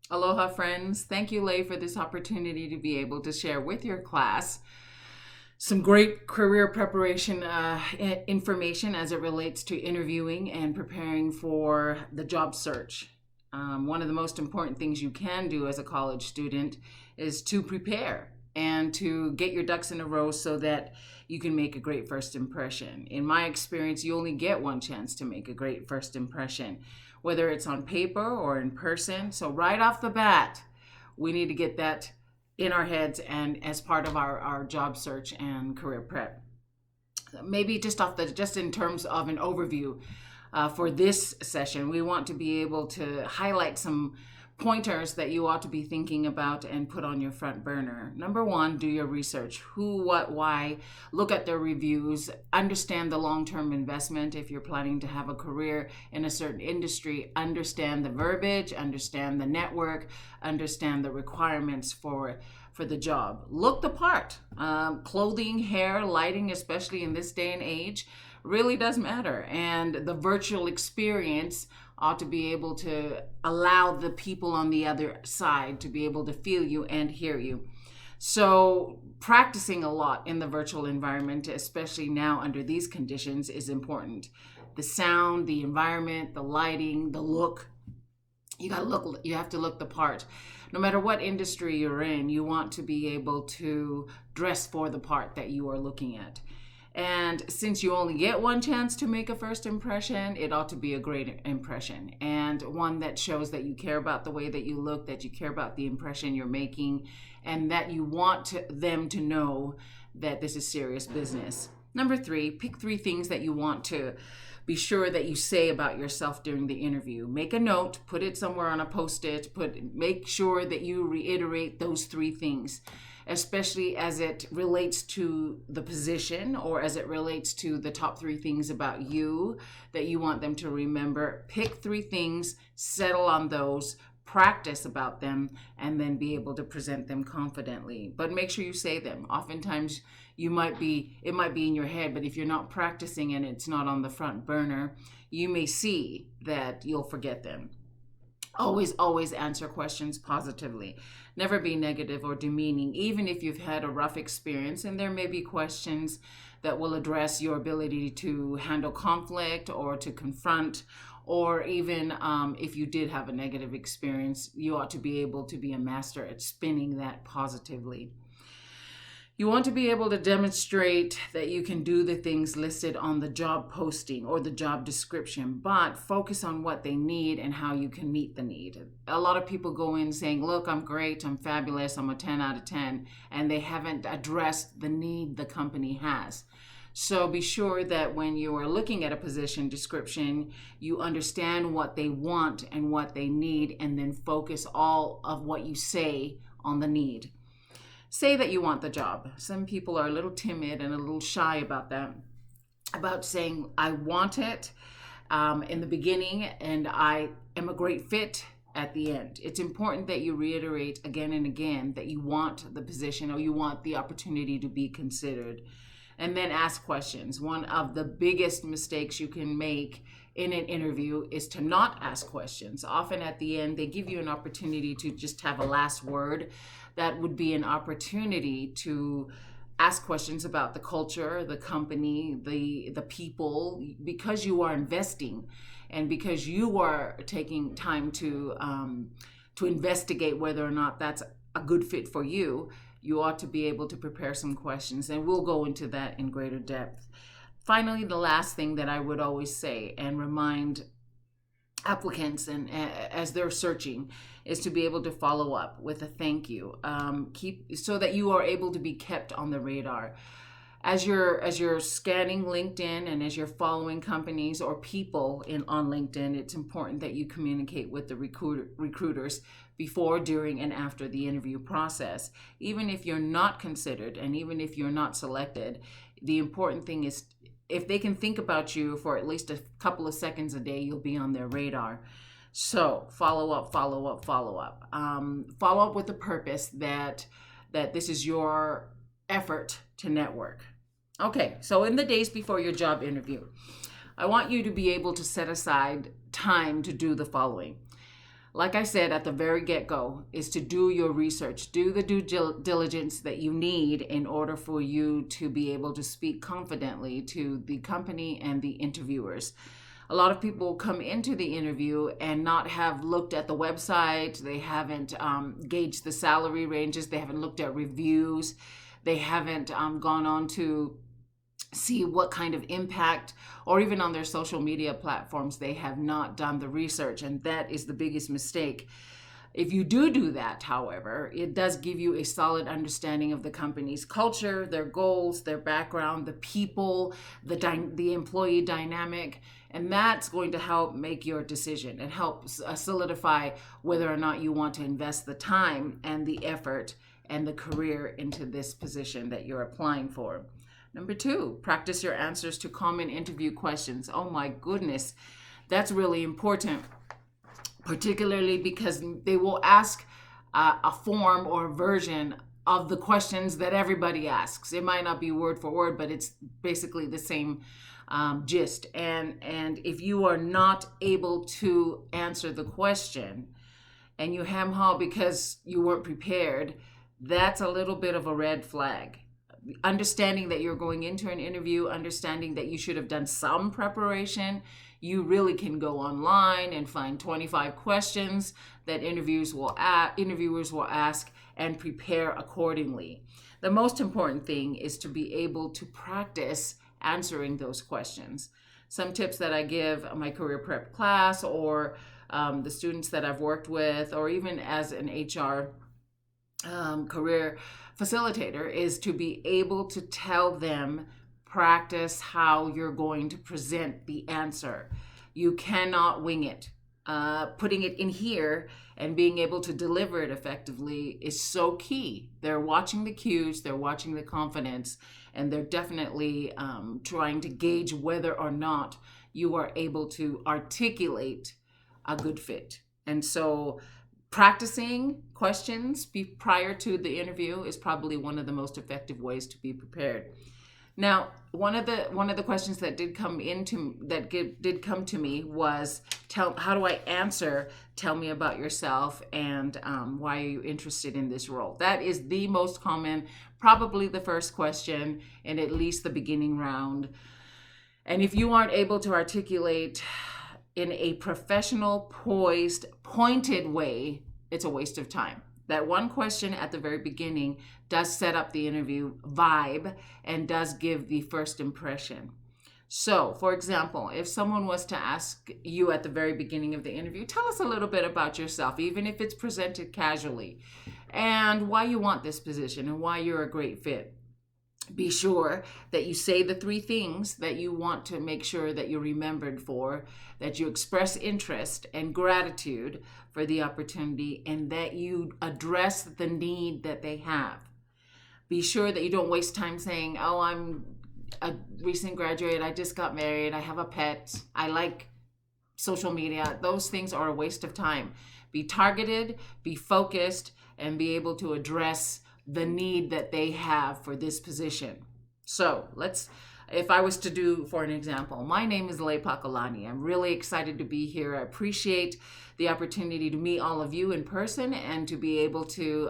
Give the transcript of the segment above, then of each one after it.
Aloha, friends. Thank you, Lay, for this opportunity to be able to share with your class some great career preparation information as it relates to interviewing and preparing for the job search. One of the most important things you can do as a college student is to prepare and to get your ducks in a row so that you can make a great first impression. In my experience, you only get one chance to make a great first impression, whether it's on paper or in person. So, right off the bat, we need to get that in our heads and as part of our job search and career prep. Maybe just in terms of an overview for this session, we want to be able to highlight some pointers that you ought to be thinking about and put on your front burner. Number one, do your research. Who, what, why. Look at their reviews. Understand the long-term investment. If you're planning to have a career in a certain industry, understand the verbiage, understand the network, understand the requirements for the job. Look the part. Clothing, hair, lighting, especially in this day and age, really does matter. And the virtual experience ought to be able to allow the people on the other side to be able to feel you and hear you. So practicing a lot in the virtual environment, especially now under these conditions, is important. The sound, the environment, the lighting, the look. You have to look the part. No matter what industry you're in, you want to be able to dress for the part that you are looking at. And since you only get one chance to make a first impression, it ought to be a great impression and one that shows that you care about the way that you look, that you care about the impression you're making, and that you want them to know that this is serious business. Number three, pick three things that you want to be sure that you say about yourself during the interview. Make a note, put it somewhere on a post-it, make sure that you reiterate those three things, especially as it relates to the position or as it relates to the top three things about you that you want them to remember. Pick three things, settle on those, practice about them, and then be able to present them confidently. But make sure you say them. Oftentimes it might be in your head, but if you're not practicing and it's not on the front burner, you may see that you'll forget them. Always answer questions positively. Never be negative or demeaning, even if you've had a rough experience. And there may be questions that will address your ability to handle conflict or to confront, or even if you did have a negative experience, you ought to be able to be a master at spinning that positively. You want to be able to demonstrate that you can do the things listed on the job posting or the job description, but focus on what they need and how you can meet the need. A lot of people go in saying, look, I'm great, I'm fabulous, I'm a 10 out of 10, and they haven't addressed the need the company has. So be sure that when you are looking at a position description, you understand what they want and what they need, and then focus all of what you say on the need. Say that you want the job. Some people are a little timid and a little shy about that, about saying, I want it in the beginning and I am a great fit at the end. It's important that you reiterate again and again that you want the position or you want the opportunity to be considered. And then ask questions. One of the biggest mistakes you can make in an interview is to not ask questions. Often at the end, they give you an opportunity to just have a last word. That would be an opportunity to ask questions about the culture, the company, the people, because you are investing and because you are taking time to investigate whether or not that's a good fit for you. You ought to be able to prepare some questions, and we'll go into that in greater depth. Finally, the last thing that I would always say and remind applicants and as they're searching is to be able to follow up with a thank you. Keep so that you are able to be kept on the radar. As you're scanning LinkedIn and as you're following companies or people on LinkedIn, it's important that you communicate with the recruiters before, during, and after the interview process. Even if you're not considered and even if you're not selected, the important thing is if they can think about you for at least a couple of seconds a day, you'll be on their radar. So follow up. Follow up with the purpose that this is your effort to network. Okay, so in the days before your job interview, I want you to be able to set aside time to do the following. like I said at the very get-go, is to do your research, do the due diligence that you need in order for you to be able to speak confidently to the company and the interviewers. A lot of people come into the interview and not have looked at the website. They haven't gauged the salary ranges. They haven't looked at reviews. They haven't gone on to see what kind of impact, or even on their social media platforms, they have not done the research. And that is the biggest mistake. If you do that, however, it does give you a solid understanding of the company's culture, their goals, their background, the people, the employee dynamic, and that's going to help make your decision and help solidify whether or not you want to invest the time and the effort and the career into this position that you're applying for. Number 2, practice your answers to common interview questions. Oh my goodness, that's really important, particularly because they will ask a form or version of the questions that everybody asks. It might not be word for word, but it's basically the same gist. And if you are not able to answer the question and you ham-haw because you weren't prepared, that's a little bit of a red flag. Understanding that you're going into an interview, understanding that you should have done some preparation, you really can go online and find 25 questions that interviewers will ask and prepare accordingly. The most important thing is to be able to practice answering those questions. Some tips that I give my career prep class, or the students that I've worked with, or even as an HR career facilitator, is to be able to tell them, practice how you're going to present the answer. You cannot wing it. Putting it in here and being able to deliver it effectively is so key. They're watching the cues, they're watching the confidence, and they're definitely trying to gauge whether or not you are able to articulate a good fit. And so practicing questions prior to the interview is probably one of the most effective ways to be prepared. Now, one of the questions that did come to me was, how do I answer? Tell me about yourself, and why are you interested in this role? That is the most common, probably the first question in at least the beginning round. And if you aren't able to articulate in a professional, poised, pointed way, it's a waste of time. That one question at the very beginning does set up the interview vibe and does give the first impression. So, for example, if someone was to ask you at the very beginning of the interview, tell us a little bit about yourself, even if it's presented casually, and why you want this position and why you're a great fit. Be sure that you say the 3 things that you want to make sure that you're remembered for, that you express interest and gratitude for the opportunity, and that you address the need that they have. Be sure that you don't waste time saying, oh, I'm a recent graduate, I just got married, I have a pet, I like social media. Those things are a waste of time. Be targeted, be focused, and be able to address the need that they have for this position. So if I was to do, for an example, my name is Lay Pakalani. I'm really excited to be here. I appreciate the opportunity to meet all of you in person and to be able to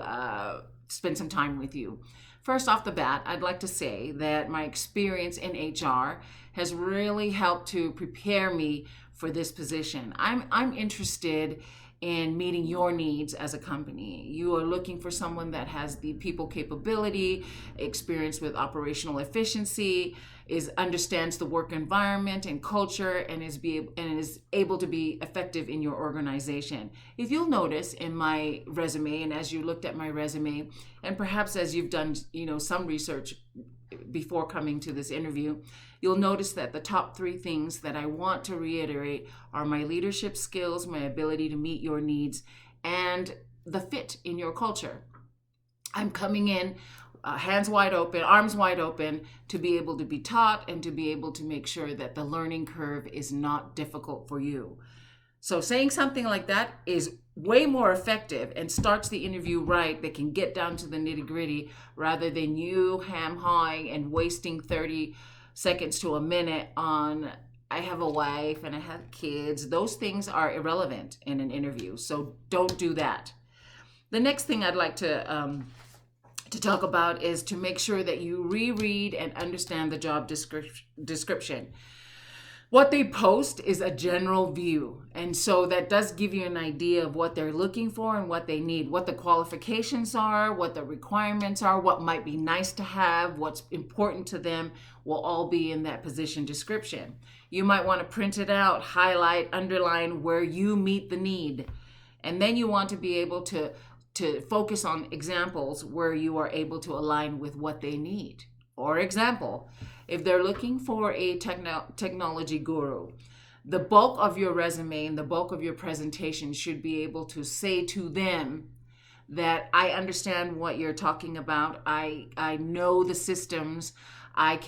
spend some time with you. First off the bat, I'd like to say that my experience in HR has really helped to prepare me for this position. I'm interested in meeting your needs as a company. You are looking for someone that has the people capability, experience with operational efficiency, understands the work environment and culture, and is able to be effective in your organization. If you'll notice in my resume, and as you looked at my resume, and perhaps as you've done some research before coming to this interview, you'll notice that the top 3 things that I want to reiterate are my leadership skills, my ability to meet your needs, and the fit in your culture. I'm coming in hands wide open, arms wide open, to be able to be taught and to be able to make sure that the learning curve is not difficult for you. So saying something like that is way more effective and starts the interview right. They can get down to the nitty-gritty rather than you ham-hawing and wasting 30 seconds to a minute on I have a wife and I have kids. Those things are irrelevant in an interview. So don't do that. The next thing I'd like to talk about is to make sure that you reread and understand the job description. What they post is a general view. And so that does give you an idea of what they're looking for and what they need, what the qualifications are, what the requirements are, what might be nice to have, what's important to them will all be in that position description. You might want to print it out, highlight, underline where you meet the need. And then you want to be able to focus on examples where you are able to align with what they need. For example, if they're looking for a technology guru, the bulk of your resume and the bulk of your presentation should be able to say to them that I understand what you're talking about. I know the systems. I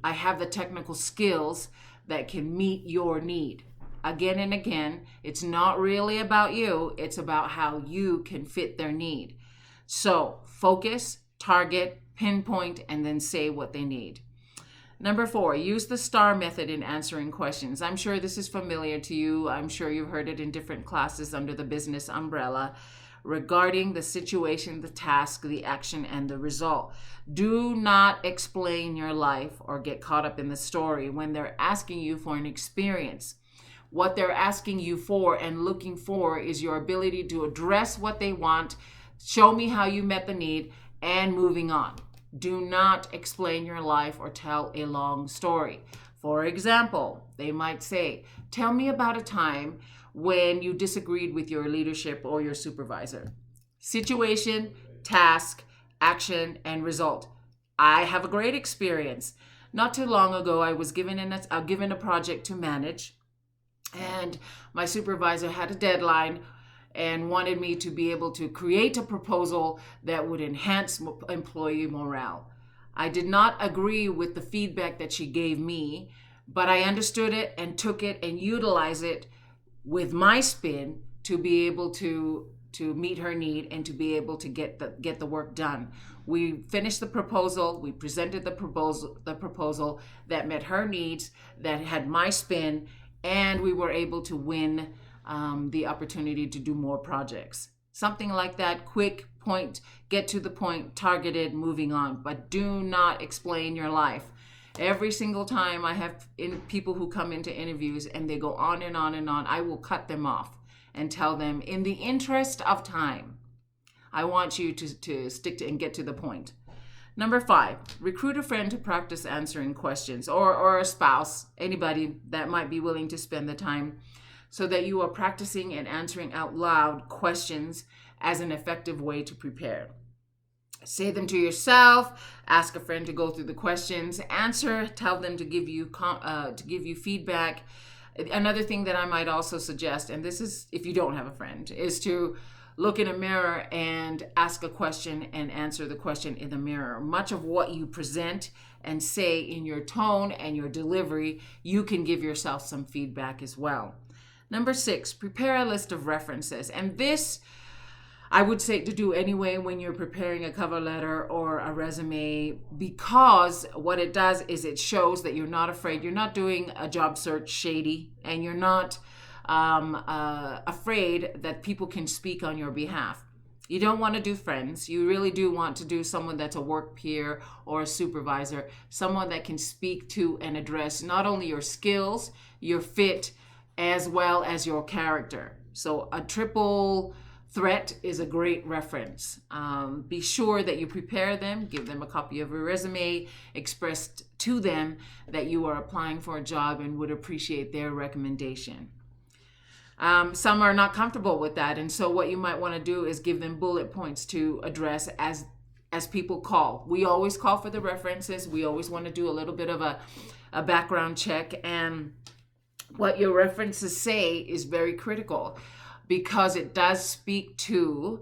have the technical skills that can meet your need. Again and again, it's not really about you. It's about how you can fit their need. So focus, target, pinpoint, and then say what they need. Number 4, use the STAR method in answering questions. I'm sure this is familiar to you. I'm sure you've heard it in different classes under the business umbrella regarding the situation, the task, the action, and the result. Do not explain your life or get caught up in the story when they're asking you for an experience. What they're asking you for and looking for is your ability to address what they want, show me how you met the need, and moving on. Do not explain your life or tell a long story. For example, they might say, tell me about a time when you disagreed with your leadership or your supervisor. Situation, task, action, and result. I have a great experience. Not too long ago, I was given a project to manage, and my supervisor had a deadline and wanted me to be able to create a proposal that would enhance employee morale. I did not agree with the feedback that she gave me, but I understood it and took it and utilized it with my spin to be able to meet her need and to be able to get the work done. We finished the proposal, we presented the proposal that met her needs, that had my spin, and we were able to win the opportunity to do more projects. Something like that, quick point, get to the point, targeted, moving on. But do not explain your life. Every single time I have people who come into interviews and they go on and on and on, I will cut them off and tell them, in the interest of time, I want you to stick to and get to the point. Number 5, recruit a friend to practice answering questions, or a spouse, anybody that might be willing to spend the time, so that you are practicing and answering out loud questions as an effective way to prepare. Say them to yourself, ask a friend to go through the questions, answer, tell them to give you feedback. Another thing that I might also suggest, and this is if you don't have a friend, is to look in a mirror and ask a question and answer the question in the mirror. Much of what you present and say in your tone and your delivery, you can give yourself some feedback as well. Number 6, prepare a list of references. And this, I would say to do anyway when you're preparing a cover letter or a resume, because what it does is it shows that you're not afraid. You're not doing a job search shady, and you're not afraid that people can speak on your behalf. You don't want to do friends. You really do want to do someone that's a work peer or a supervisor, someone that can speak to and address not only your skills, your fit, as well as your character. So a triple threat is a great reference. Be sure that you prepare them, give them a copy of your resume, express to them that you are applying for a job and would appreciate their recommendation. Some are not comfortable with that, and so what you might want to do is give them bullet points to address as people call. We always call for the references. We always want to do a little bit of a background check, and what your references say is very critical, because it does speak to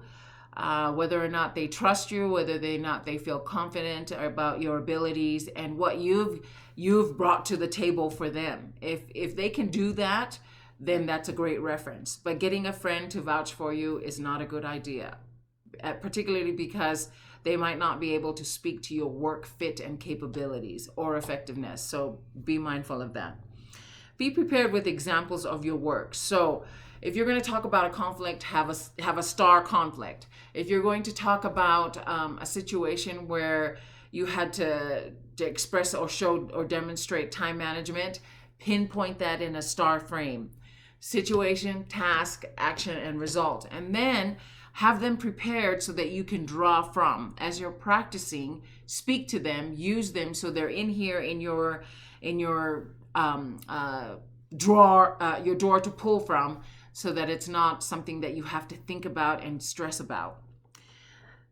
whether or not they trust you, whether or not they feel confident about your abilities and what you've brought to the table for them. If they can do that, then that's a great reference. But getting a friend to vouch for you is not a good idea, particularly because they might not be able to speak to your work fit and capabilities or effectiveness. So be mindful of that. Be prepared with examples of your work. So if you're going to talk about a conflict, have a star conflict. If you're going to talk about a situation where you had to express or show or demonstrate time management, pinpoint that in a star frame. Situation, task, action, and result. And then have them prepared so that you can draw from. As you're practicing, speak to them, use them so they're in here in your drawer to pull from, so that it's not something that you have to think about and stress about.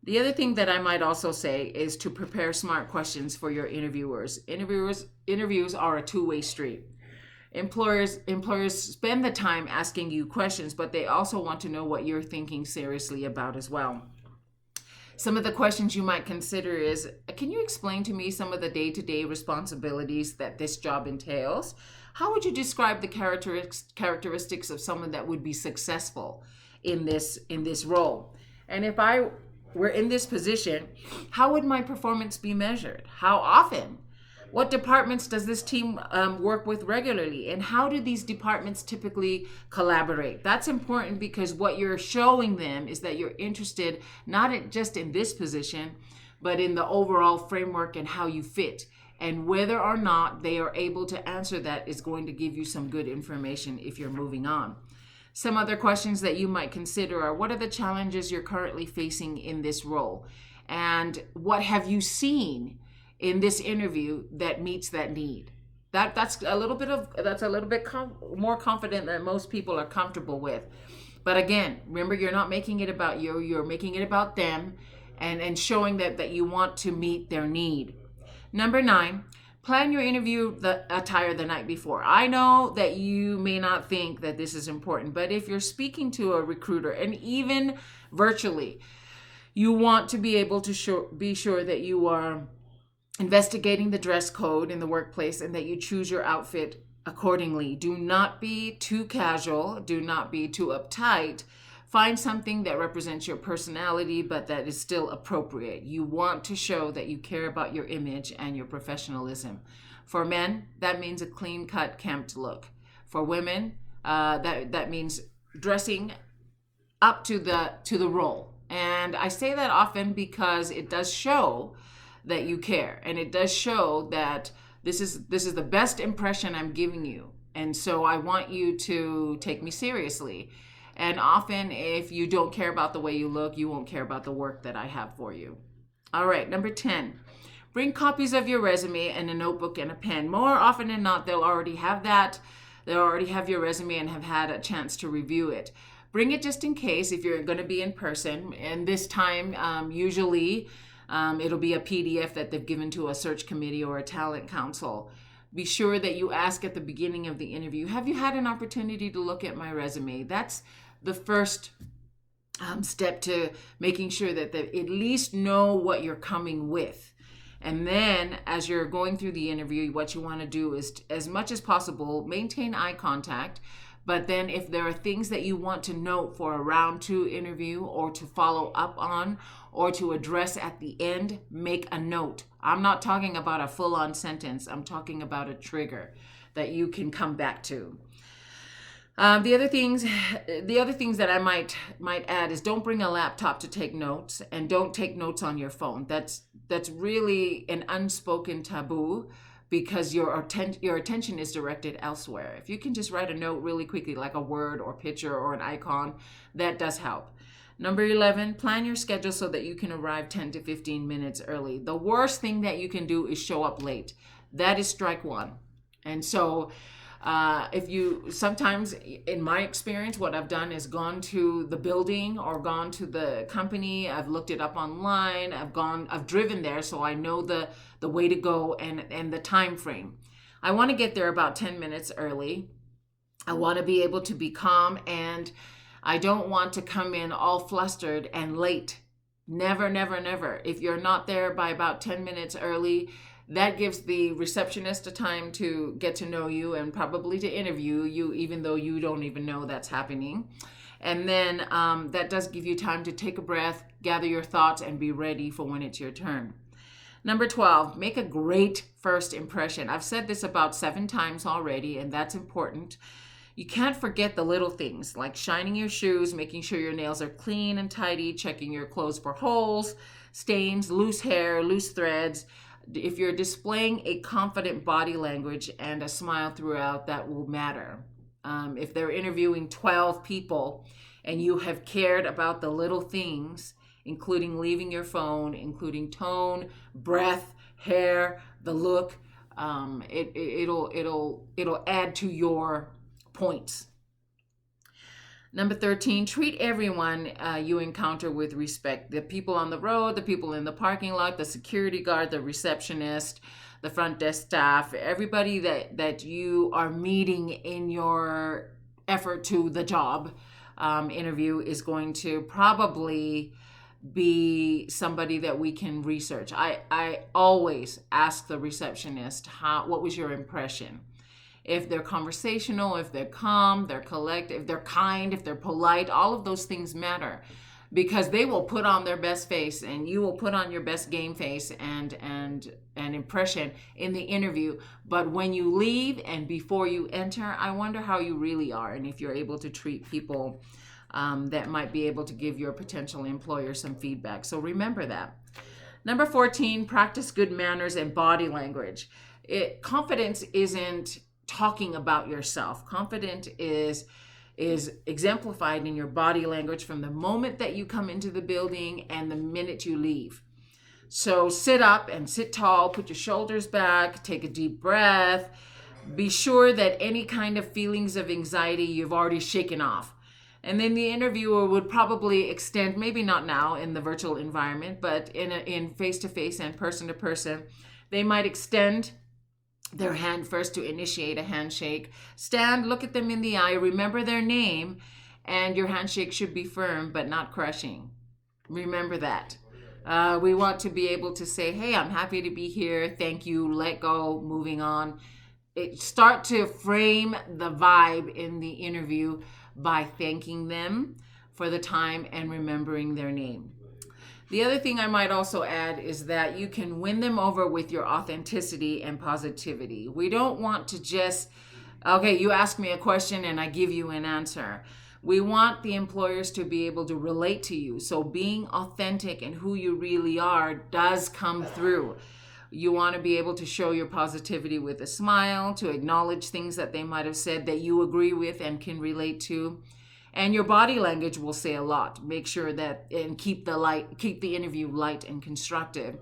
The other thing that I might also say is to prepare smart questions for your interviewers. Interviews are a two-way street. Employers spend the time asking you questions, but they also want to know what you're thinking seriously about as well. Some of the questions you might consider is, can you explain to me some of the day-to-day responsibilities that this job entails? How would you describe the characteristics of someone that would be successful in this role? And if I were in this position, how would my performance be measured? How often? What departments does this team work with regularly? And how do these departments typically collaborate? That's important, because what you're showing them is that you're interested not just in this position, but in the overall framework and how you fit. And whether or not they are able to answer that is going to give you some good information if you're moving on. Some other questions that you might consider are, what are the challenges you're currently facing in this role? And what have you seen in this interview that meets that need? That's a little bit more confident than most people are comfortable with. But again, remember, you're not making it about you, you're making it about them, and showing that you want to meet their need. Number 9, plan your interview attire the night before. I know that you may not think that this is important, but if you're speaking to a recruiter, and even virtually, you want to be able to be sure that you are investigating the dress code in the workplace and that you choose your outfit accordingly. Do not be too casual. Do not be too uptight. Find something that represents your personality, but that is still appropriate. You want to show that you care about your image and your professionalism. For men, that means a clean-cut, kempt look. For women, that means dressing up to the role. And I say that often because it does show that you care, and it does show that this is the best impression I'm giving you, and so I want you to take me seriously. And often, if you don't care about the way you look, you won't care about the work that I have for you. All right, number 10, bring copies of your resume and a notebook and a pen. More often than not, they'll already have that. They'll already have your resume and have had a chance to review it. Bring it just in case if you're going to be in person, and this time usually it'll be a PDF that they've given to a search committee or a talent council. Be sure that you ask at the beginning of the interview, have you had an opportunity to look at my resume? That's the first step to making sure that they at least know what you're coming with. And then as you're going through the interview, what you want to do is, as much as possible, maintain eye contact. But then if there are things that you want to note for a round 2 interview, or to follow up on, or to address at the end, make a note. I'm not talking about a full-on sentence. I'm talking about a trigger that you can come back to. The other things that I might add is, don't bring a laptop to take notes, and don't take notes on your phone. That's really an unspoken taboo, because your attention is directed elsewhere. If you can just write a note really quickly, like a word or picture or an icon, that does help. Number 11, plan your schedule so that you can arrive 10 to 15 minutes early. The worst thing that you can do is show up late. That is strike 1. And so sometimes in my experience, what I've done is gone to the building or gone to the company. I've looked it up online. I've driven there, so I know the way to go and the time frame. I want to get there about 10 minutes early. I want to be able to be calm, and I don't want to come in all flustered and late. Never, never, never. If you're not there by about 10 minutes early, that gives the receptionist a time to get to know you and probably to interview you, even though you don't even know that's happening. And then that does give you time to take a breath, gather your thoughts, and be ready for when it's your turn. Number 12, make a great first impression. I've said this about 7 times already, and that's important. You can't forget the little things like shining your shoes, making sure your nails are clean and tidy, checking your clothes for holes, stains, loose hair, loose threads. If you're displaying a confident body language and a smile throughout, that will matter. If they're interviewing 12 people and you have cared about the little things, including leaving your phone, including tone, breath, hair, the look, it'll add to your points. Number 13, treat everyone you encounter with respect. The people on the road, the people in the parking lot, the security guard, the receptionist, the front desk staff, everybody that you are meeting in your effort to the job interview is going to probably be somebody that we can research. I always ask the receptionist, what was your impression? If they're conversational, if they're calm, they're collected, if they're kind, if they're polite, all of those things matter, because they will put on their best face and you will put on your best game face and impression in the interview. But when you leave and before you enter, I wonder how you really are and if you're able to treat people that might be able to give your potential employer some feedback. So remember that. Number 14, practice good manners and body language. Confidence isn't talking about yourself. Confident is exemplified in your body language from the moment that you come into the building and the minute you leave. So sit up and sit tall, put your shoulders back, take a deep breath. Be sure that any kind of feelings of anxiety you've already shaken off. And then the interviewer would probably extend, maybe not now in the virtual environment, but in face-to-face and person-to-person, they might extend their hand first to initiate a handshake. Stand, look at them in the eye, remember their name, and your handshake should be firm but not crushing. Remember that. We want to be able to say, hey, I'm happy to be here. Thank you. Let go. Moving on. Start to frame the vibe in the interview by thanking them for the time and remembering their name. The other thing I might also add is that you can win them over with your authenticity and positivity. We don't want to just, okay, you ask me a question and I give you an answer. We want the employers to be able to relate to you. So being authentic and who you really are does come through. You want to be able to show your positivity with a smile, to acknowledge things that they might have said that you agree with and can relate to. And your body language will say a lot. Make sure that, and keep the interview light and constructive.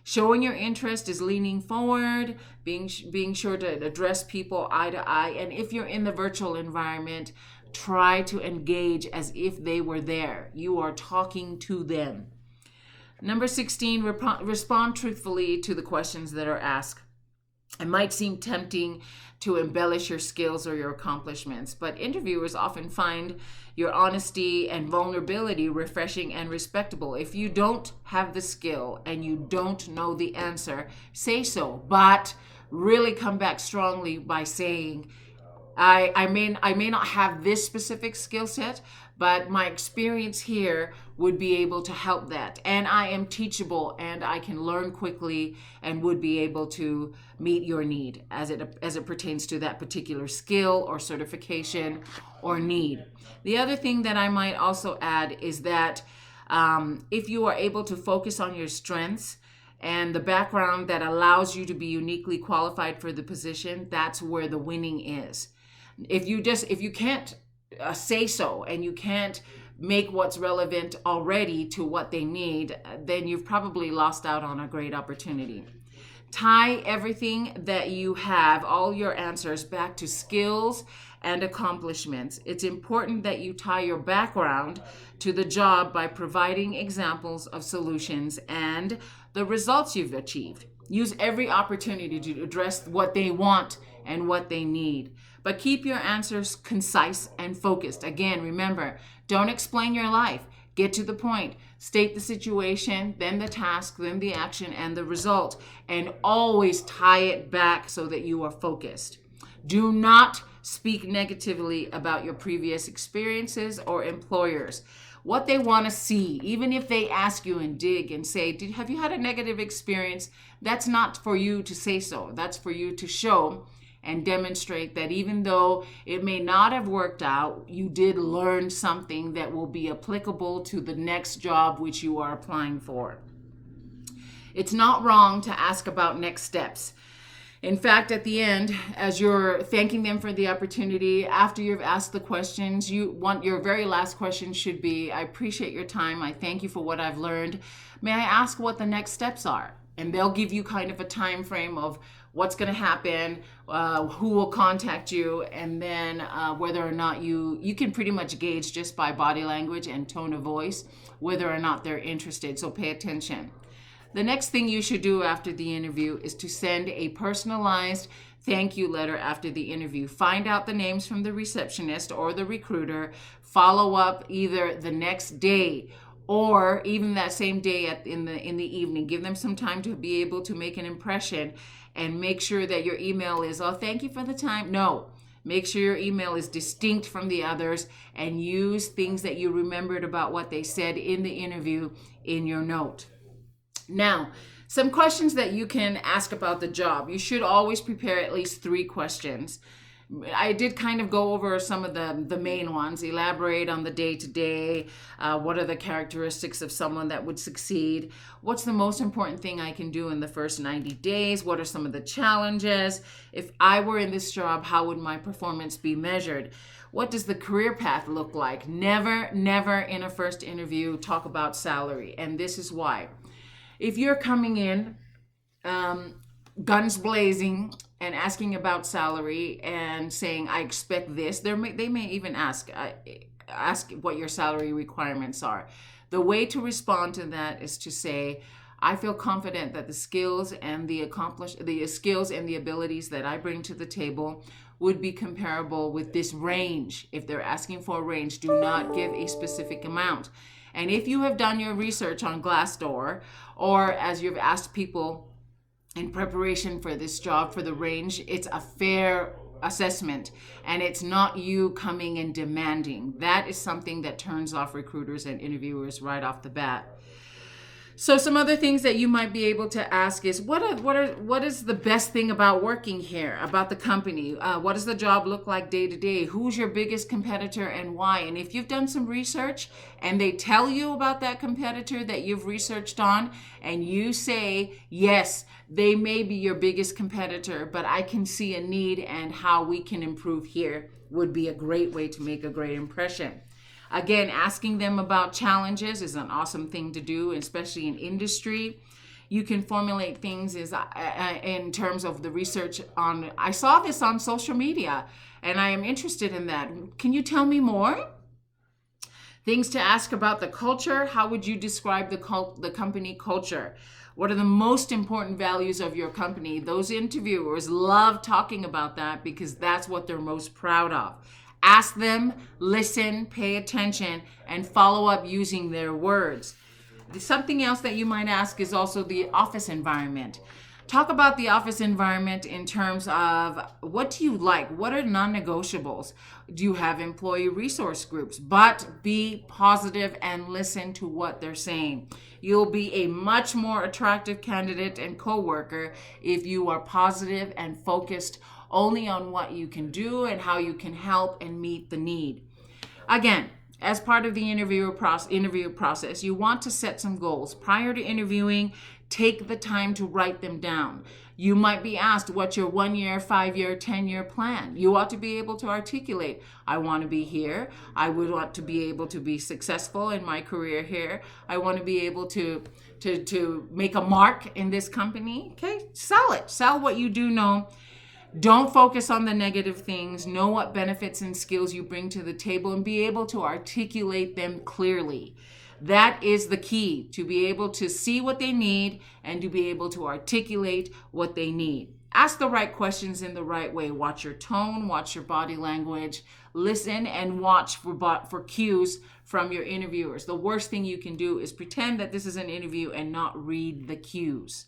Showing your interest is leaning forward, being sure to address people eye to eye. And if you're in the virtual environment, try to engage as if they were there. You are talking to them. Number 16, respond truthfully to the questions that are asked. It might seem tempting to embellish your skills or your accomplishments, but interviewers often find your honesty and vulnerability refreshing and respectable. If you don't have the skill and you don't know the answer, say so, but really come back strongly by saying, I may not have this specific skill set, but my experience here would be able to help that. And I am teachable and I can learn quickly and would be able to meet your need as it pertains to that particular skill or certification or need. The other thing that I might also add is that if you are able to focus on your strengths and the background that allows you to be uniquely qualified for the position, that's where the winning is. If you can't say so and you can't make what's relevant already to what they need, then you've probably lost out on a great opportunity. Tie everything that you have, all your answers, back to skills and accomplishments. It's important that you tie your background to the job by providing examples of solutions and the results you've achieved. Use every opportunity to address what they want and what they need. But keep your answers concise and focused. Again, remember, don't explain your life. Get to the point. State the situation, then the task, then the action, and the result. And always tie it back so that you are focused. Do not speak negatively about your previous experiences or employers. what they want to see. Even if they ask you and dig and say, have you had a negative experience? That's not for you to say so. That's for you to show and demonstrate that even though it may not have worked out, you did learn something that will be applicable to the next job which you are applying for. It's not wrong to ask about next steps. In fact, at the end, as you're thanking them for the opportunity, after you've asked the questions, your very last question should be, I appreciate your time. I thank you for what I've learned. May I ask what the next steps are? And they'll give you kind of a time frame of what's going to happen, who will contact you, and then whether or not you can pretty much gauge just by body language and tone of voice whether or not they're interested. So pay attention. The next thing you should do after the interview is to send a personalized thank you letter after the interview. Find out the names from the receptionist or the recruiter. Follow up either the next day or even that same day in the evening. Give them some time to be able to make an impression, and make sure that your email is, oh, thank you for the time. No. Make sure your email is distinct from the others, and use things that you remembered about what they said in the interview in your note. Now, some questions that you can ask about the job. You should always prepare at least 3 questions. I did kind of go over some of the main ones. Elaborate on the day-to-day. What are the characteristics of someone that would succeed? What's the most important thing I can do in the first 90 days? What are some of the challenges? If I were in this job, how would my performance be measured? What does the career path look like? Never in a first interview talk about salary. And this is why. If you're coming in guns blazing and asking about salary and saying, I expect this, they may even ask what your salary requirements are. The way to respond to that is to say, I feel confident that the skills and the abilities that I bring to the table would be comparable with this range. If they're asking for a range, do not give a specific amount. And if you have done your research on Glassdoor, or as you've asked people in preparation for this job for the range, it's a fair assessment, and it's not you coming and demanding. That is something that turns off recruiters and interviewers right off the bat. So some other things that you might be able to ask is, what is the best thing about working here, about the company? What does the job look like day to day? Who's your biggest competitor and why? And if you've done some research and they tell you about that competitor that you've researched on, and you say, yes, they may be your biggest competitor, but I can see a need and how we can improve here, would be a great way to make a great impression. Again, asking them about challenges is an awesome thing to do, especially in industry. You can formulate things in terms of the research on, I saw this on social media and I am interested in that. Can you tell me more? Things to ask about the culture. How would you describe the company culture? What are the most important values of your company? Those interviewers love talking about that because that's what they're most proud of. Ask them, listen, pay attention, and follow up using their words. Something else that you might ask is also the office environment. Talk about the office environment in terms of, what do you like? What are non-negotiables? Do you have employee resource groups? But be positive and listen to what they're saying. You'll be a much more attractive candidate and coworker if you are positive and focused only on what you can do and how you can help and meet the need. Again, as part of the interview process, you want to set some goals. Prior to interviewing, take the time to write them down. You might be asked, what's your 1-year, 5-year, 10-year plan? You ought to be able to articulate, I want to be here. I would want to be able to be successful in my career here. I want to be able to make a mark in this company. Okay, sell it. Sell what you do know. Don't focus on the negative things. Know what benefits and skills you bring to the table and be able to articulate them clearly. That is the key, to be able to see what they need and to be able to articulate what they need. Ask the right questions in the right way. Watch your tone, watch your body language, listen and watch for cues from your interviewers. The worst thing you can do is pretend that this is an interview and not read the cues.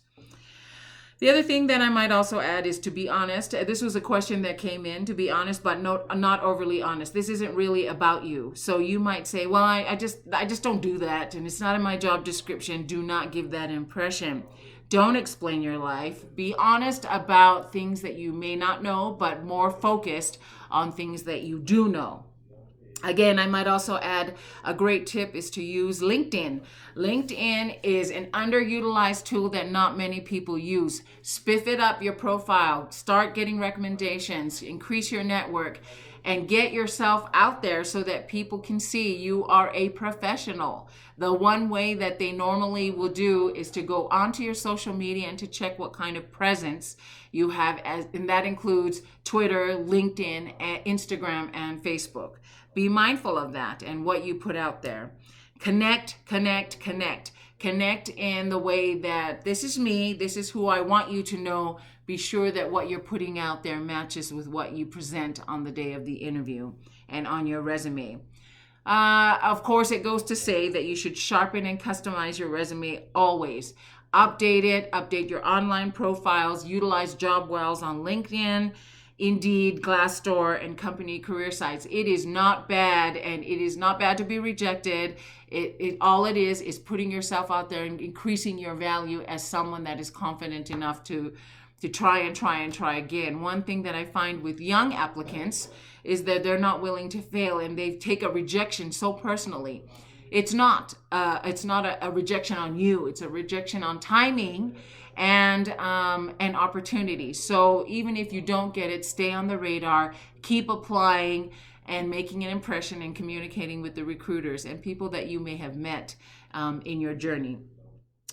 The other thing that I might also add is to be honest. This was a question that came in, to be honest, but not overly honest. This isn't really about you. So you might say, well, I just don't do that, and it's not in my job description. Do not give that impression. Don't explain your life. Be honest about things that you may not know, but more focused on things that you do know. Again, I might also add a great tip is to use LinkedIn. LinkedIn is an underutilized tool that not many people use. Spiff it up your profile, start getting recommendations, increase your network, and get yourself out there so that people can see you are a professional. The one way that they normally will do is to go onto your social media and to check what kind of presence you have, and that includes Twitter, LinkedIn, Instagram, and Facebook. Be mindful of that and what you put out there. Connect. Connect in the way that this is me, this is who I want you to know. Be sure that what you're putting out there matches with what you present on the day of the interview and on your resume. Of course, it goes to say that you should sharpen and customize your resume always. Update it, update your online profiles, utilize job wells on LinkedIn, Indeed, Glassdoor, and company career sites. It is not bad, and it is not bad to be rejected. All it is putting yourself out there and increasing your value as someone that is confident enough to try again. One thing that I find with young applicants is that they're not willing to fail, and they take a rejection so personally. It's not a rejection on you. It's a rejection on timing and opportunity. So even if you don't get it, stay on the radar, keep applying and making an impression and communicating with the recruiters and people that you may have met in your journey.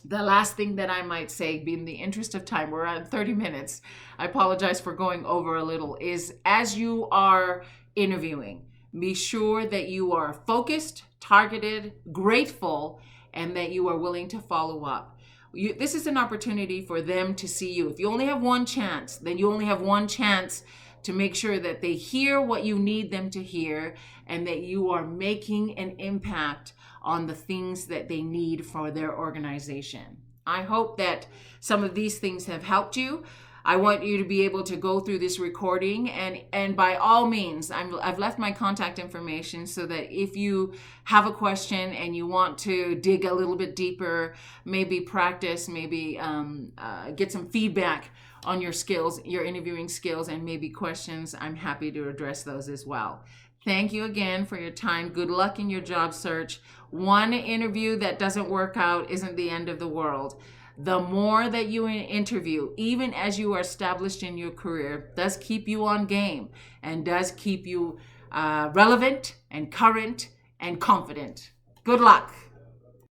The last thing that I might say, in the interest of time, we're at 30 minutes. I apologize for going over a little, is as you are interviewing, be sure that you are focused, targeted, grateful, and that you are willing to follow up. This is an opportunity for them to see you. If you only have one chance, then you only have one chance to make sure that they hear what you need them to hear and that you are making an impact on the things that they need for their organization. I hope that some of these things have helped you. I want you to be able to go through this recording and by all means, I've left my contact information so that if you have a question and you want to dig a little bit deeper, maybe practice, maybe get some feedback on your skills, your interviewing skills, and maybe questions, I'm happy to address those as well. Thank you again for your time. Good luck in your job search. One interview that doesn't work out isn't the end of the world. The more that you interview, even as you are established in your career, does keep you on game and does keep you relevant and current and confident. Good luck.